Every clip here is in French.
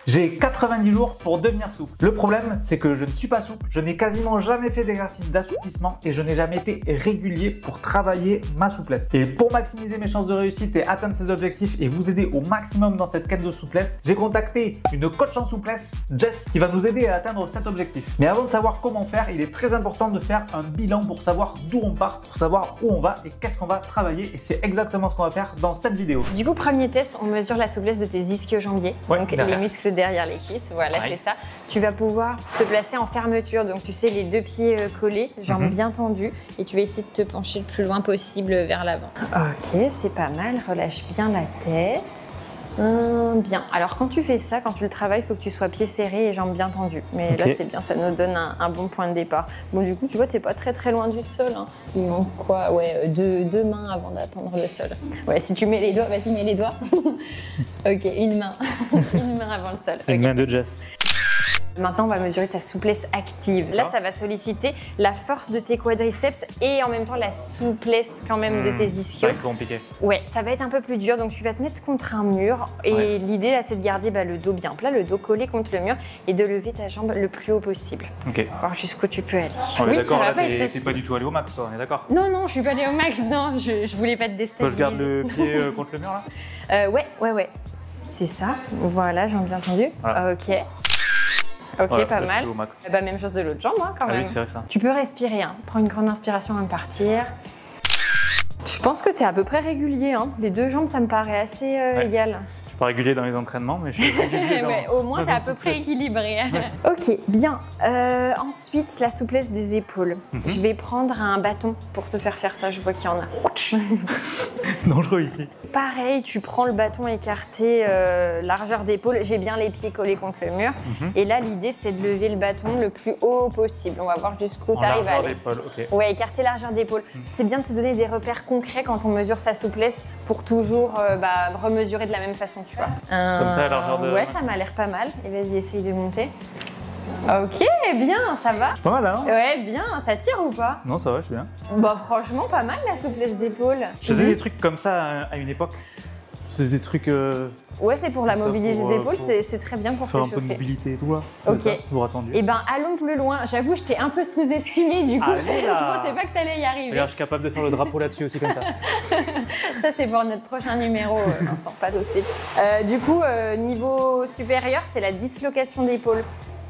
J'ai 90 jours pour devenir souple. Le problème, c'est que je ne suis pas souple, je n'ai quasiment jamais fait d'exercice d'assouplissement et je n'ai jamais été régulier pour travailler ma souplesse. Et pour maximiser mes chances de réussite et atteindre ces objectifs et vous aider au maximum dans cette quête de souplesse, j'ai contacté une coach en souplesse, Jess, qui va nous aider à atteindre cet objectif. Mais avant de savoir comment faire, il est très important de faire un bilan pour savoir d'où on part, pour savoir où on va et qu'est-ce qu'on va travailler. Et c'est exactement ce qu'on va faire dans cette vidéo. Du coup, premier test, on mesure la souplesse de tes ischio-jambiers, donc les muscles derrière les cuisses, voilà, c'est ça. Tu vas pouvoir te placer en fermeture, donc tu sais, les deux pieds collés, jambes bien tendues, et tu vas essayer de te pencher le plus loin possible vers l'avant. Ok, c'est pas mal, relâche bien la tête. Bien. Alors quand tu fais ça, quand tu le travailles, il faut que tu sois pieds serrés et jambes bien tendues. Mais là c'est bien, ça nous donne un bon point de départ. Bon du coup tu vois, t'es pas très loin du sol. Hein. Il manque quoi? Ouais, deux mains avant d'atteindre le sol. Ouais, si tu mets les doigts, vas-y mets les doigts. Ok, une main. Une main avant le sol. Une main de Jess. Maintenant, on va mesurer ta souplesse active. Là, ça va solliciter la force de tes quadriceps et en même temps la souplesse quand même de tes ischios. Ça va être compliqué. Ouais, ça va être un peu plus dur. Donc, tu vas te mettre contre un mur et l'idée là, c'est de garder le dos bien plat, le dos collé contre le mur et de lever ta jambe le plus haut possible. Ok. Voir jusqu'où tu peux aller. On est d'accord, là, t'es pas du tout allé au max, toi, on est d'accord? Non, je suis pas allée au max. Non, je voulais pas te déstabiliser. Faut que je garde le pied contre le mur là? Ouais. C'est ça. Voilà, jambe bien tendue. Voilà. Ok. Ok, voilà, pas mal. Bah, même chose de l'autre jambe, hein, quand même. Oui, c'est vrai ça. Tu peux respirer, hein. Prends une grande inspiration avant de partir. Je pense que tu es à peu près régulier. Hein. Les deux jambes, ça me paraît assez égal. Je suis pas régulier dans les entraînements, mais je suis régulier au moins, tu es à peu près équilibré. Ok, bien. Ensuite, la souplesse des épaules. Je vais prendre un bâton pour te faire ça. Je vois qu'il y en a. C'est dangereux ici. Pareil, tu prends le bâton écarté, largeur d'épaule. J'ai bien les pieds collés contre le mur. Et là, l'idée, c'est de lever le bâton le plus haut possible. On va voir jusqu'où tu arrives à aller. Largeur d'épaule, ok. Ouais, écarter largeur d'épaule. C'est bien de se donner des repères concrets quand on mesure sa souplesse pour toujours remesurer de la même façon, tu vois. Comme ça, la largeur de... Ouais, ça m'a l'air pas mal. Et vas-y, essaye de monter. Ok, bien, ça va. C'est pas mal, hein? Ouais, bien. Ça tire ou pas? Non, ça va, je suis bien. Bah franchement, pas mal la souplesse d'épaule. Je faisais des trucs comme ça à une époque. Je faisais des trucs... Ouais, c'est pour la mobilité d'épaule, c'est très bien pour s'échauffer. Faire un peu de mobilité et tout, là. Ok. Toujours attendu. Et ben, allons plus loin. J'avoue, je t'ai un peu sous-estimé, du coup. Je pensais pas que t'allais y arriver. Regarde, je suis capable de faire le drapeau là-dessus aussi, comme ça. Ça, c'est pour notre prochain numéro. On sort pas tout de suite. Du coup, niveau supérieur, c'est la dislocation d'épaule.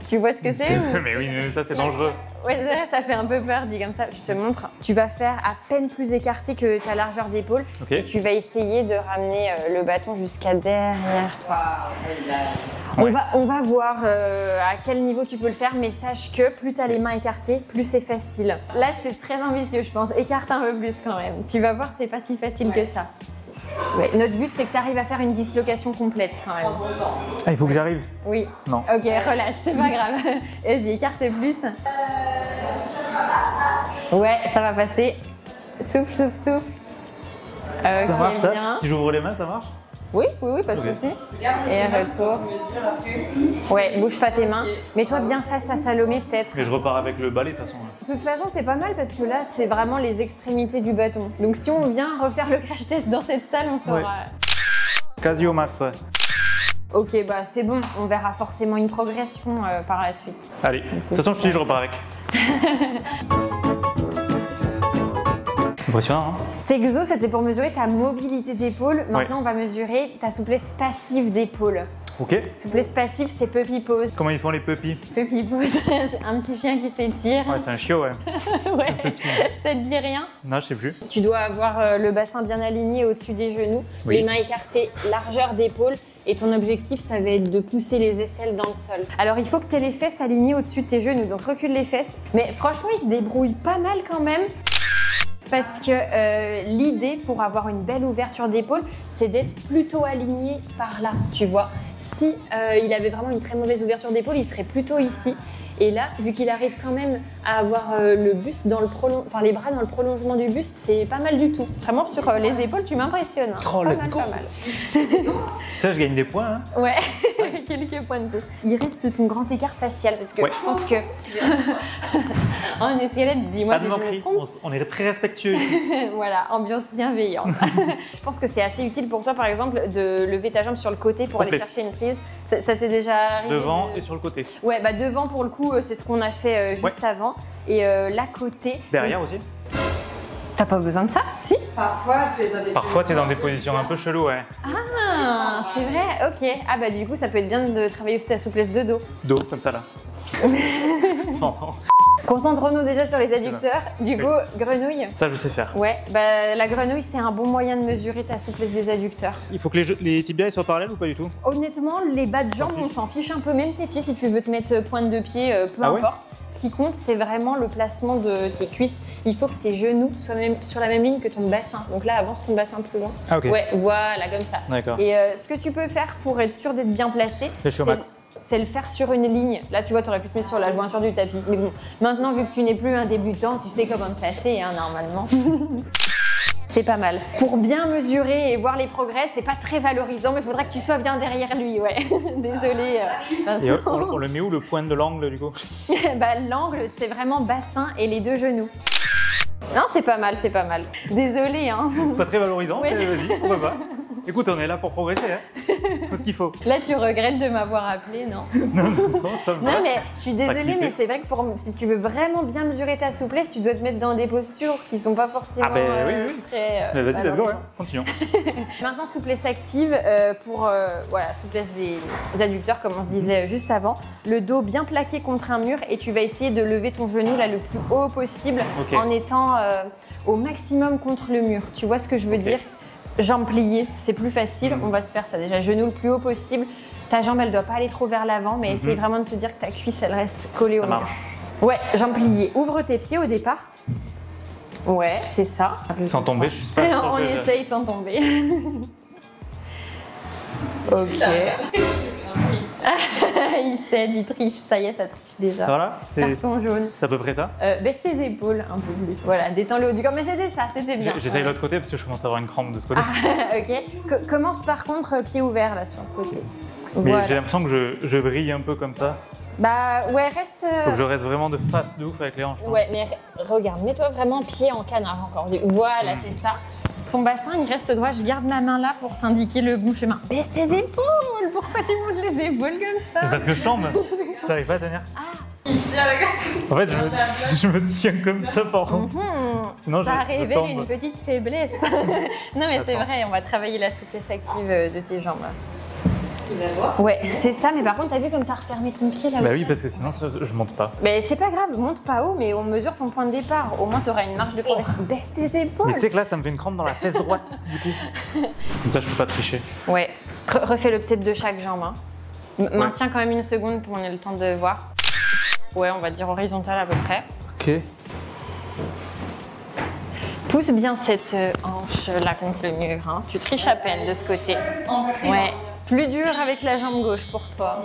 Tu vois ce que c'est Mais oui, ça, c'est dangereux. Ouais, ça fait un peu peur, dit comme ça. Je te montre. Tu vas faire à peine plus écarté que ta largeur d'épaule. Et tu vas essayer de ramener le bâton jusqu'à derrière toi. On va voir à quel niveau tu peux le faire, mais sache que plus tu as les mains écartées, plus c'est facile. Là, c'est très ambitieux, je pense. Écarte un peu plus quand même. Tu vas voir, c'est pas si facile que ça. Ouais, notre but, c'est que tu arrives à faire une dislocation complète quand même. Ah, il faut que j'arrive? Oui. Non. Ok, relâche, c'est pas grave. Vas-y, écarte plus. Ouais, ça va passer. Souffle. Ça marche, ça? Si j'ouvre les mains, ça marche? Oui, pas de souci. Et retour. Ouais, bouge pas tes mains. Mets-toi bien face à Salomé peut-être. Mais je repars avec le balai de toute façon. De toute façon, c'est pas mal parce que là, c'est vraiment les extrémités du bâton. Donc si on vient refaire le crash test dans cette salle, on saura. Quasi au max, ouais. Ok, bah c'est bon. On verra forcément une progression par la suite. Allez, de toute façon, je te dis, je repars avec. Impressionnant, hein? Cet exo, c'était pour mesurer ta mobilité d'épaule. Maintenant, on va mesurer ta souplesse passive d'épaule. Ok. Souplesse passive, c'est puppy pose. Comment ils font les puppies? Puppy pose, c'est un petit chien qui s'étire. Ouais, c'est un chiot, ouais. Ouais, ça te dit rien? Non, je sais plus. Tu dois avoir le bassin bien aligné au-dessus des genoux, les mains écartées, largeur d'épaule. Et ton objectif, ça va être de pousser les aisselles dans le sol. Alors, il faut que tu aies les fesses alignées au-dessus de tes genoux. Donc, recule les fesses. Mais franchement, ils se débrouillent pas mal quand même. Parce que l'idée pour avoir une belle ouverture d'épaule, c'est d'être plutôt aligné par là, tu vois. Si il avait vraiment une très mauvaise ouverture d'épaule, il serait plutôt ici. Et là, vu qu'il arrive quand même à avoir le buste dans le les bras dans le prolongement du buste, c'est pas mal du tout. Vraiment sur les épaules, tu m'impressionnes. Hein. Oh, let's go. Ça, je gagne des points. Hein. Ouais, quelques points de plus. Il reste ton grand écart facial parce que je pense que en escalade, dis-moi si je me trompe. On est très respectueux. Voilà, ambiance bienveillante. Je pense que c'est assez utile pour toi, par exemple, de lever ta jambe sur le côté pour aller chercher une prise. Ça t'est déjà arrivé? Devant et sur le côté. Ouais, bah devant pour le coup, c'est ce qu'on a fait juste avant. Et là côté. Derrière aussi. T'as pas besoin de ça? Si. Parfois, tu es dans des positions un peu cheloues, ouais. Ah, c'est vrai, ok. Ah bah du coup, ça peut être bien de travailler aussi ta souplesse de dos. Dos, comme ça là. Non. Concentrons-nous déjà sur les adducteurs. Du coup, grenouille. Ça, je sais faire. Ouais, bah la grenouille, c'est un bon moyen de mesurer ta souplesse des adducteurs. Il faut que les tibias soient parallèles ou pas du tout? Honnêtement, les bas de jambes, on s'en fiche un peu. Même tes pieds, si tu veux te mettre pointe de pied, peu importe. Ce qui compte, c'est vraiment le placement de tes cuisses. Il faut que tes genoux soient même sur la même ligne que ton bassin. Donc là, avance ton bassin plus loin. Ah, ok. Ouais, voilà, comme ça. D'accord. Et ce que tu peux faire pour être sûr d'être bien placé, c'est le faire sur une ligne. Là, tu vois, tu aurais pu te mettre sur la jointure du tapis. Mais bon, maintenant, vu que tu n'es plus un débutant, tu sais comment te placer, hein, normalement. C'est pas mal. Pour bien mesurer et voir les progrès, c'est pas très valorisant, mais il faudra que tu sois bien derrière lui, ouais. Désolée. Et on le met où, le point de l'angle, du coup? Bah, l'angle, c'est vraiment bassin et les deux genoux. Non, c'est pas mal, c'est pas mal. Désolée, hein. Pas très valorisant, mais vas-y, pourquoi pas. Écoute, on est là pour progresser, hein. Faut ce qu'il faut. Là, tu regrettes de m'avoir appelé, non? Non, ça me va. Non, mais je suis désolée, mais c'est vrai que si tu veux vraiment bien mesurer ta souplesse, tu dois te mettre dans des postures qui sont pas forcément très... Mais vas-y, let's go, continuons. Maintenant, souplesse active pour souplesse des adducteurs, comme on se disait juste avant. Le dos bien plaqué contre un mur et tu vas essayer de lever ton genou là le plus haut possible en étant au maximum contre le mur. Tu vois ce que je veux dire? Jambes pliées, c'est plus facile. On va se faire ça déjà, genou le plus haut possible. Ta jambe, elle doit pas aller trop vers l'avant, mais essaye vraiment de te dire que ta cuisse, elle reste collée au mur. Ouais, jambes pliées. Ouvre tes pieds au départ. Ouais, c'est ça. Sans tomber, je suis pas sûre On essaye sans tomber. Ok. Il cède, il triche, ça y est, ça triche déjà. Voilà, carton jaune. C'est à peu près ça. Baisse tes épaules un peu plus. Voilà, détends le haut du corps. Mais c'était ça, c'était bien. J'essaye l'autre côté parce que je commence à avoir une crampe de ce côté. Ah, ok. Commence par contre pied ouvert là sur le côté. Mais j'ai l'impression que je brille un peu comme ça. Bah ouais, reste. Faut que je reste vraiment de face de ouf avec les hanches. Ouais, mais regarde, mets-toi vraiment pied en canard encore. Voilà, c'est ça. Ton bassin, il reste droit. Je garde ma main là pour t'indiquer le bon chemin. Baisse tes épaules. Pourquoi tu montes les épaules comme ça? Parce que je tombe. J'arrive pas à tenir. En fait, je me tiens comme ça par contre. Sinon, ça révèle une petite faiblesse. Non, mais c'est vrai, on va travailler la souplesse active de tes jambes. Ouais, c'est ça, mais par contre, t'as vu comme t'as refermé ton pied là? Bah oui, parce que sinon, je monte pas. Mais c'est pas grave, monte pas haut, mais on mesure ton point de départ. Au moins, t'auras une marge de progression. Baisse tes épaules. Mais tu sais que là, ça me fait une crampe dans la fesse droite, du coup. Comme ça, je peux pas tricher. Ouais, refais-le peut-être de chaque jambe. Hein. Maintiens quand même une seconde pour qu'on ait le temps de voir. Ouais, on va dire horizontal à peu près. Ok. Pousse bien cette hanche là contre le mur. Hein. Tu triches à peine de ce côté. Ouais. Plus dur avec la jambe gauche pour toi.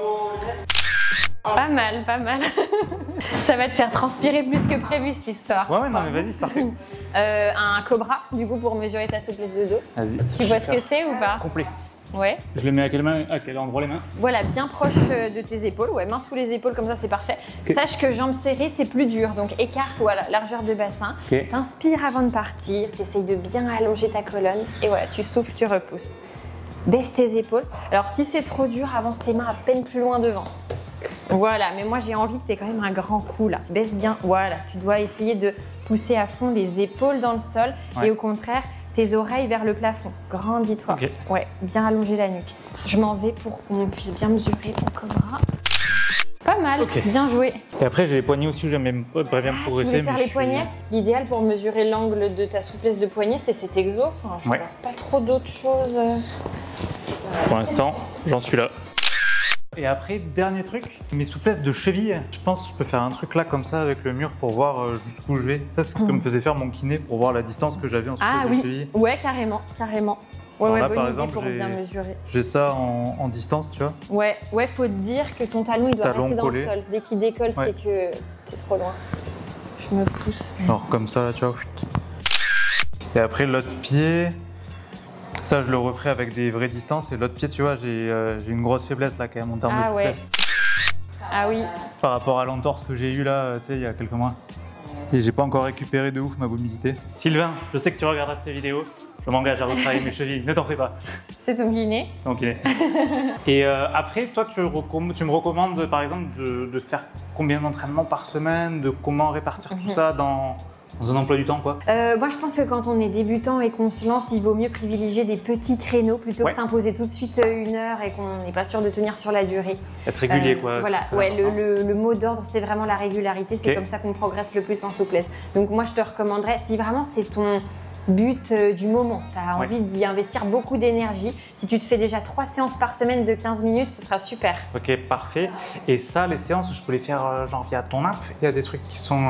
Pas mal, pas mal. Ça va te faire transpirer plus que prévu cette histoire. Ouais, non, mais vas-y, c'est parfait. Un cobra, du coup, pour mesurer ta souplesse de dos. Vas-y. Tu vois ce que c'est ou pas? Complet. Ouais. Je le mets à quel endroit les mains? Voilà, bien proche de tes épaules. Ouais, main sous les épaules, comme ça, c'est parfait. Okay. Sache que jambes serrées, c'est plus dur. Donc, écarte, voilà, largeur de bassin. Okay. T'inspires avant de partir. T'essayes de bien allonger ta colonne. Et voilà, tu souffles, tu repousses. Baisse tes épaules. Alors, si c'est trop dur, avance tes mains à peine plus loin devant. Voilà, mais moi, j'ai envie que tu aies quand même un grand coup, là. Baisse bien. Voilà, tu dois essayer de pousser à fond les épaules dans le sol. Et au contraire, tes oreilles vers le plafond. Grandis-toi. Okay. Ouais, bien allonger la nuque. Je m'en vais pour qu'on puisse bien mesurer ton cobra. Pas mal, bien joué. Et après, j'ai les poignets aussi, j'aimerais bien progresser. Tu veux faire les poignets? L'idéal pour mesurer l'angle de ta souplesse de poignet, c'est cet exo. Enfin, je vois pas trop d'autres choses. Pour l'instant, j'en suis là. Et après, dernier truc, mes souplesses de cheville. Je pense que je peux faire un truc là comme ça avec le mur pour voir jusqu'où je vais. Ça, c'est ce que me faisait faire mon kiné pour voir la distance que j'avais en souplesse de cheville. Ouais, carrément, carrément. Ouais, là, bonne par idée exemple, pour bien mesurer. J'ai ça en distance, tu vois. Ouais, faut te dire que ton talon, il doit rester dans le sol. Dès qu'il décolle, c'est que t'es trop loin. Je me pousse. Alors comme ça, tu vois. Et après, l'autre pied, ça, je le referai avec des vraies distances. Et l'autre pied, tu vois, j'ai une grosse faiblesse là, quand même, en termes de souplesse. Ah oui. Par rapport à l'entorse que j'ai eu là, tu sais, il y a quelques mois. Et j'ai pas encore récupéré de ouf ma mobilité. Sylvain, je sais que tu regarderas cette vidéo. Je m'engage à retravailler mes chevilles, ne t'en fais pas. C'est ton kiné. C'est mon kiné. Et après, toi, tu me recommandes par exemple de faire combien d'entraînements par semaine, de comment répartir tout ça dans un emploi du temps, quoi? Moi, je pense que quand on est débutant et qu'on se lance, il vaut mieux privilégier des petits créneaux plutôt que s'imposer tout de suite 1 heure et qu'on n'est pas sûr de tenir sur la durée. Être régulier, quoi. Voilà, le mot d'ordre, c'est vraiment la régularité. C'est comme ça qu'on progresse le plus en souplesse. Donc moi, je te recommanderais, si vraiment c'est ton but du moment, tu as envie d'y investir beaucoup d'énergie, si tu te fais déjà 3 séances par semaine de 15 minutes, ce sera super. Ok, parfait. Et ça, les séances, je peux les faire genre via ton app? Il y a des trucs qui sont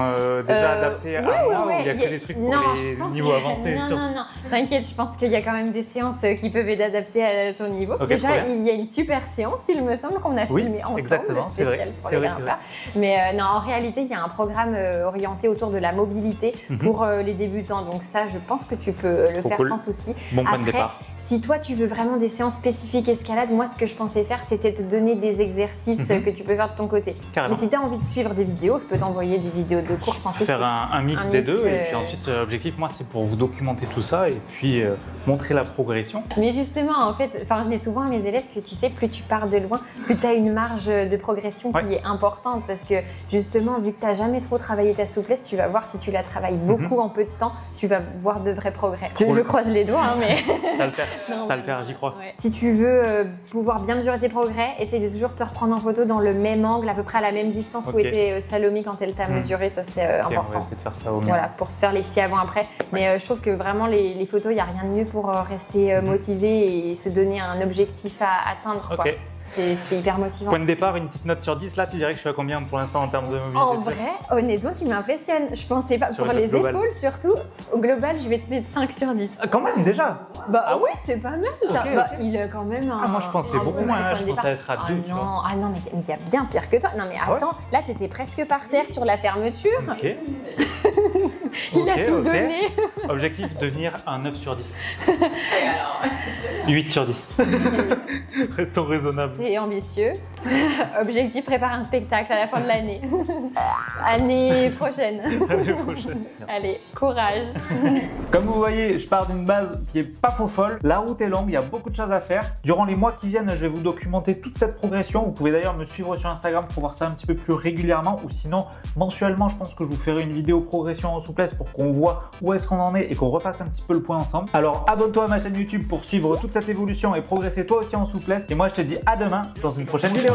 déjà adaptés à moi ou il y a que des trucs pour les niveaux avancés? Non, t'inquiète, je pense qu'il y a quand même des séances qui peuvent être adaptées à ton niveau. Déjà, il y a une super séance, il me semble, qu'on a filmé ensemble, exactement, spécial pour les grimpeurs. Mais non, en réalité, il y a un programme orienté autour de la mobilité pour les débutants. Donc ça, je pense que tu peux le faire sans souci. Bon point de départ. Si toi tu veux vraiment des séances spécifiques escalade, moi ce que je pensais faire c'était te donner des exercices que tu peux faire de ton côté. Carrément. Mais si tu as envie de suivre des vidéos, je peux t'envoyer des vidéos de course sans souci. Faire un mix des deux et puis ensuite l'objectif moi c'est pour vous documenter tout ça et puis montrer la progression. Mais justement en fait, je dis souvent à mes élèves que tu sais plus tu pars de loin, plus tu as une marge de progression qui est importante parce que justement vu que tu n'as jamais trop travaillé ta souplesse, tu vas voir si tu la travailles beaucoup en peu de temps, tu vas voir de vrais progrès. Je croise les doigts, mais… Ça le fait, ça le fait, j'y crois. Ouais. Si tu veux pouvoir bien mesurer tes progrès, essaye de toujours te reprendre en photo dans le même angle, à peu près à la même distance où était Salomé quand elle t'a mesuré, ça c'est important. On va essayer de faire ça au mieux. Voilà, pour se faire les petits avant-après. Mais je trouve que vraiment les photos, il n'y a rien de mieux pour rester motivé et se donner un objectif à atteindre. Quoi. C'est hyper motivant. Point de départ, une petite note sur 10, là tu dirais que je suis à combien pour l'instant en termes de mobilité? En vrai, honnêtement, tu m'impressionnes. Je pensais pas, pour les épaules surtout, au global, je vais te mettre 5 sur 10. Quand même, déjà? Bah oui, c'est pas mal. Il a quand même un… moi je pensais beaucoup moins, je pensais être à 2. Non, mais il y a bien pire que toi. Non mais attends, là t'étais presque par terre sur la fermeture. Ok. Il a tout donné. Objectif, devenir un 9 sur 10. 8 sur 10. Restons raisonnables. C'est ambitieux. Objectif, prépare un spectacle à la fin de l'année. Année prochaine. Année prochaine. Allez, courage. Comme vous voyez, je pars d'une base qui est pas faux folle. La route est longue, il y a beaucoup de choses à faire. Durant les mois qui viennent, je vais vous documenter toute cette progression. Vous pouvez d'ailleurs me suivre sur Instagram pour voir ça un petit peu plus régulièrement ou sinon mensuellement, je pense que je vous ferai une vidéo progression en souplesse pour qu'on voit où est-ce qu'on en est et qu'on refasse un petit peu le point ensemble. Alors abonne-toi à ma chaîne YouTube pour suivre toute cette évolution et progresser toi aussi en souplesse. Et moi je te dis à demain dans une prochaine vidéo.